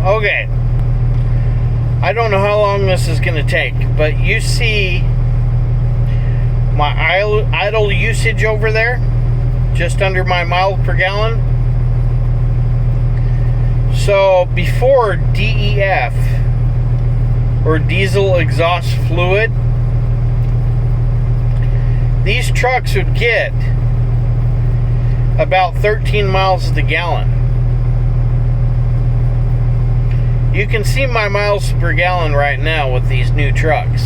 Okay. I don't know how long this is going to take, but you see my idle usage over there, just under my miles per gallon. So before DEF, or diesel exhaust fluid, these trucks would get about 13 miles to the gallon. You can see my miles per gallon right now with these new trucks.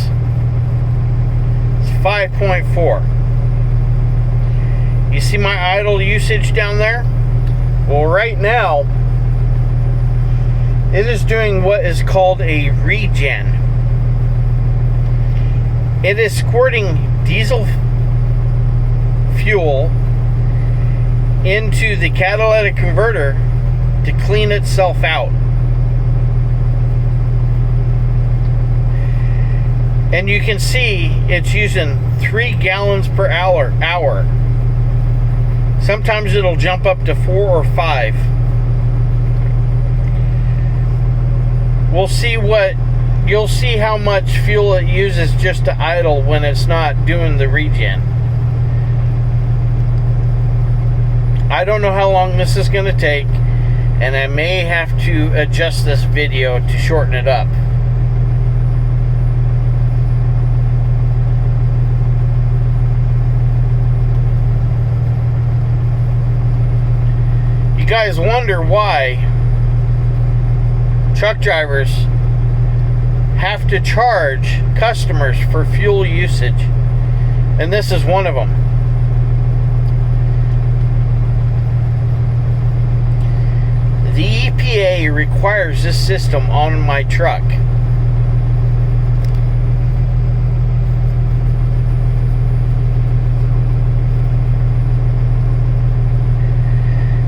It's 5.4. You see my idle usage down there? Well, right now, it is doing what is called a regen. It is squirting diesel fuel into the catalytic converter to clean itself out. And you can see it's using 3 gallons per hour. Sometimes it'll jump up to 4 or 5. You'll see how much fuel it uses just to idle when it's not doing the regen. I don't know how long this is going to take, and I may have to adjust this video to shorten it up. You guys wonder why truck drivers have to charge customers for fuel usage, and this is one of them. The EPA requires this system on my truck.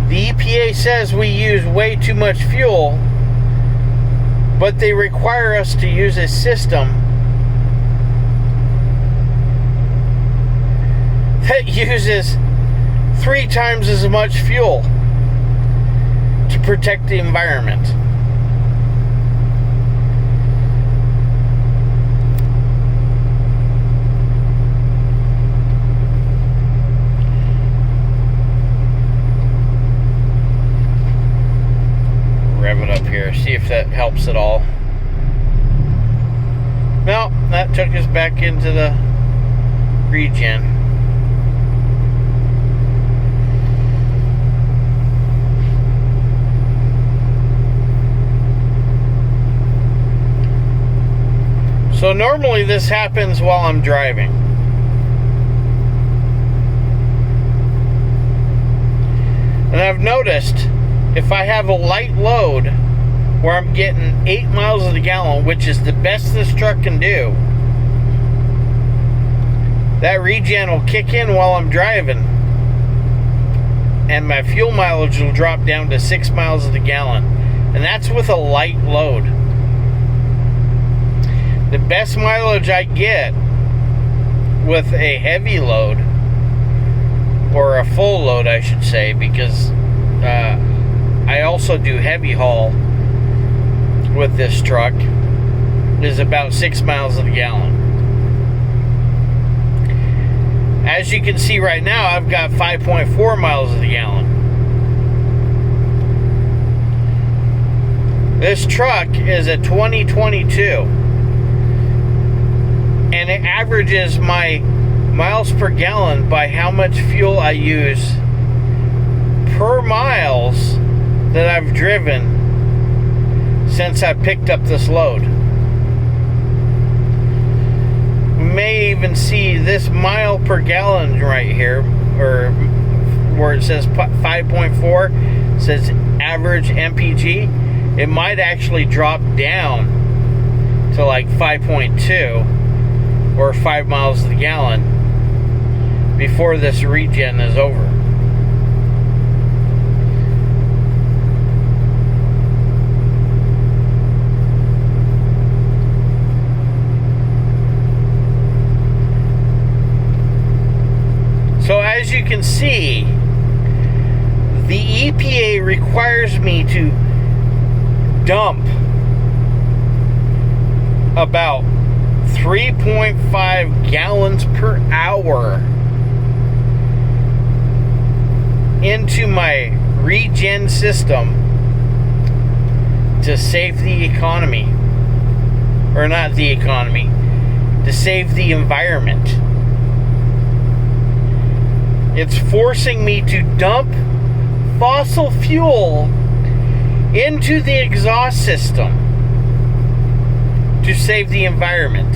The EPA says we use way too much fuel, but they require us to use a system that uses 3 times as much fuel to protect the environment. Rev it up here, see if that helps at all. No, that took us back into the regen. So normally this happens while I'm driving. And I've noticed if I have a light load where I'm getting 8 miles to the gallon, which is the best this truck can do, that regen will kick in while I'm driving, and my fuel mileage will drop down to 6 miles to the gallon. And that's with a light load. The best mileage I get with a heavy load, or a full load I should say, because I also do heavy haul with this truck, is about 6 miles to the gallon. As you can see right now, I've got 5.4 miles to the gallon. This truck is a 2022. And it averages my miles per gallon by how much fuel I use per miles that I've driven since I picked up this load. We may even see this mile per gallon right here, or where it says 5.4, says average MPG. It might actually drop down to like 5.2 or 5 miles to the gallon before this regen is over. So as you can see, the EPA requires me to dump about 3.5 gallons per hour into my regen system to save the economy. Or not the economy, to save the environment. It's forcing me to dump fossil fuel into the exhaust system to save the environment.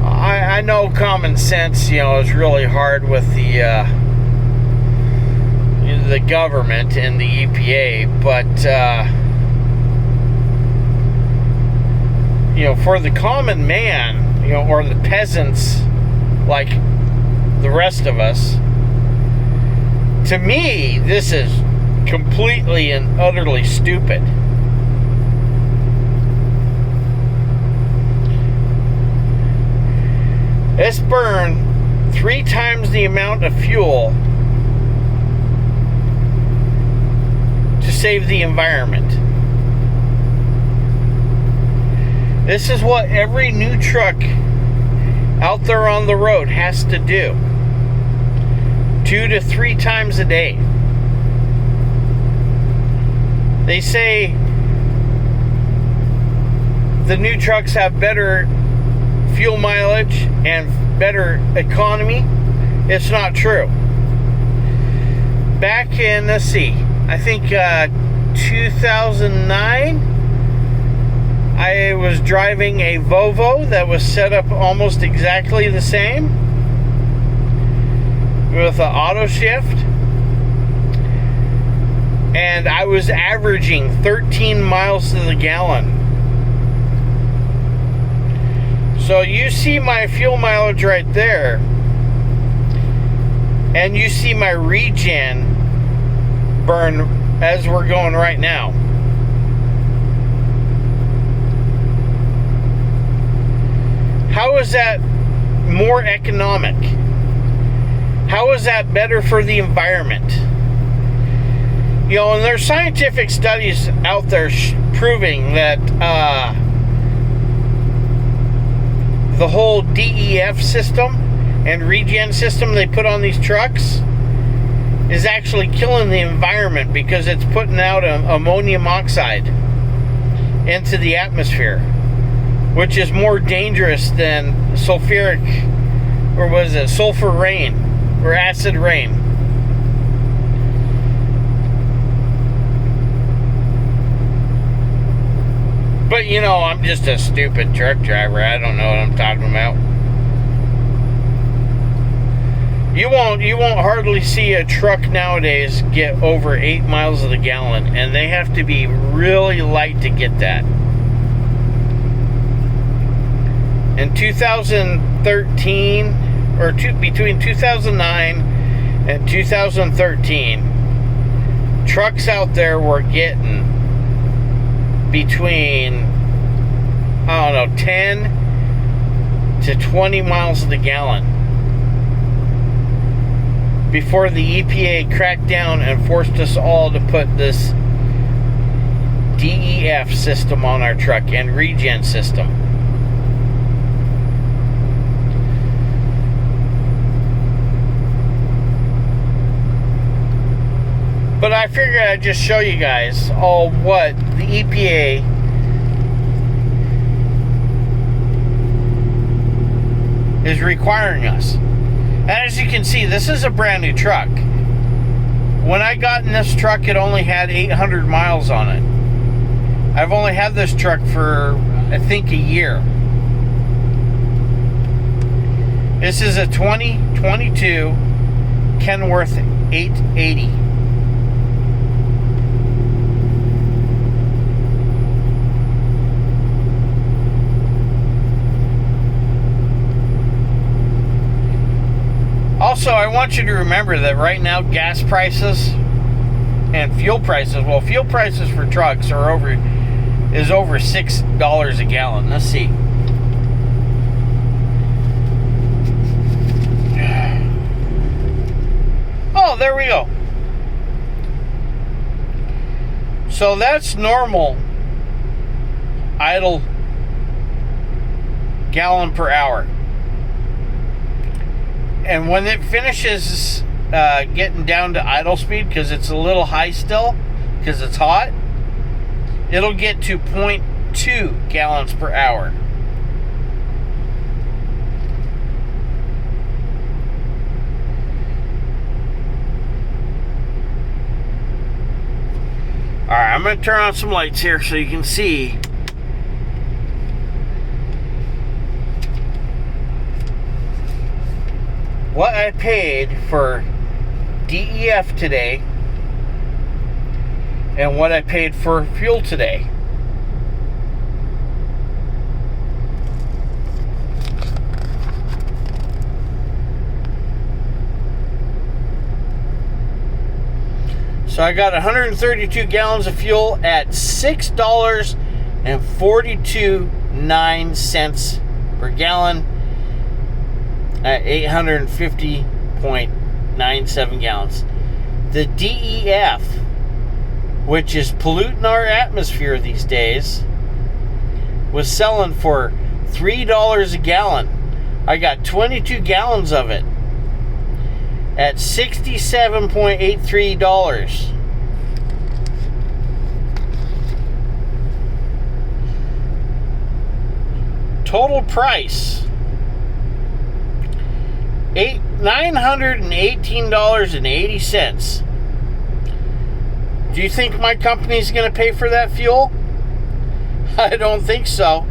I know common sense, is really hard with the government and the EPA, but for the common man, or the peasants like the rest of us, to me, this is completely and utterly stupid. Let's burn 3 times the amount of fuel to save the environment. This is what every new truck out there on the road has to do 2 to 3 times a day. They say the new trucks have better fuel mileage and better economy. It's not true. Back in, let's see, I think 2009, I was driving a Volvo that was set up almost exactly the same with an auto shift, and I was averaging 13 miles to the gallon. So you see my fuel mileage right there, and you see my regen burn as we're going right now. How is that more economic? How is that better for the environment? And there's scientific studies out there proving that the whole DEF system and regen system they put on these trucks is actually killing the environment because it's putting out ammonium oxide into the atmosphere, which is more dangerous than sulfur rain or acid rain. But I'm just a stupid truck driver. I don't know what I'm talking about. You won't hardly see a truck nowadays get over 8 miles to the gallon, and they have to be really light to get that. In 2013, or between 2009 and 2013, trucks out there were getting between, 10 to 20 miles to the gallon before the EPA cracked down and forced us all to put this DEF system on our truck and regen system. But I figured I'd just show you guys all what the EPA is requiring us. And as you can see, this is a brand new truck. When I got in this truck, it only had 800 miles on it. I've only had this truck for, I think, a year. This is a 2022 Kenworth 880. Also, I want you to remember that right now gas prices and fuel prices, well, fuel prices for trucks is over $6 a gallon. Let's see. Oh, there we go. So that's normal idle gallon per hour. And when it finishes getting down to idle speed, because it's a little high still, because it's hot, it'll get to 0.2 gallons per hour. Alright, I'm going to turn on some lights here so you can see. What I paid for DEF today and what I paid for fuel today. So I got 132 gallons of fuel at $6.429 per gallon at 850.97 gallons. The DEF, which is polluting our atmosphere these days, was selling for $3 a gallon. I got 22 gallons of it at $67.83. Total price $918.80. Do you think my company's going to pay for that fuel? I don't think so.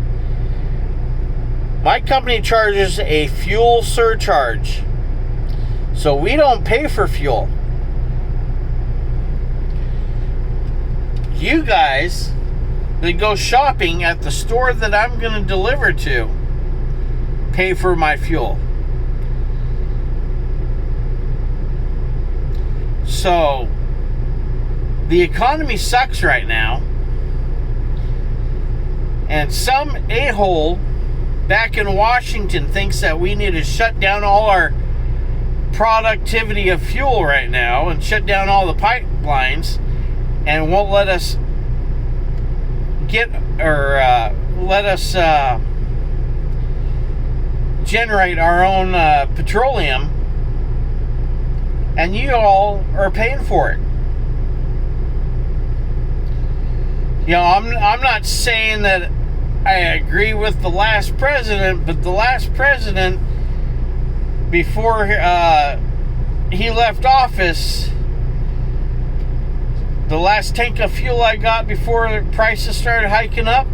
My company charges a fuel surcharge, so we don't pay for fuel. You guys that go shopping at the store that I'm going to deliver to pay for my fuel. So the economy sucks right now, and some a-hole back in Washington thinks that we need to shut down all our productivity of fuel right now and shut down all the pipelines and won't let us get or let us generate our own petroleum, and you all are paying for it. You know, I'm not saying that I agree with the last president, but the last president, before he left office, the last tank of fuel I got before the prices started hiking up,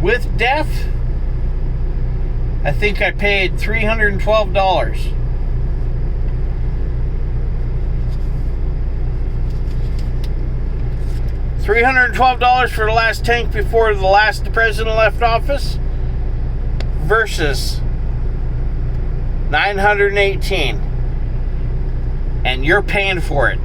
with DEF, I think I paid $312. $312 for the last tank before the last president left office versus $918, and you're paying for it.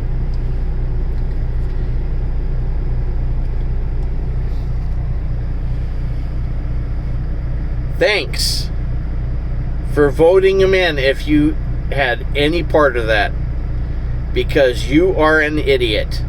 Thanks for voting him in if you had any part of that, because you are an idiot.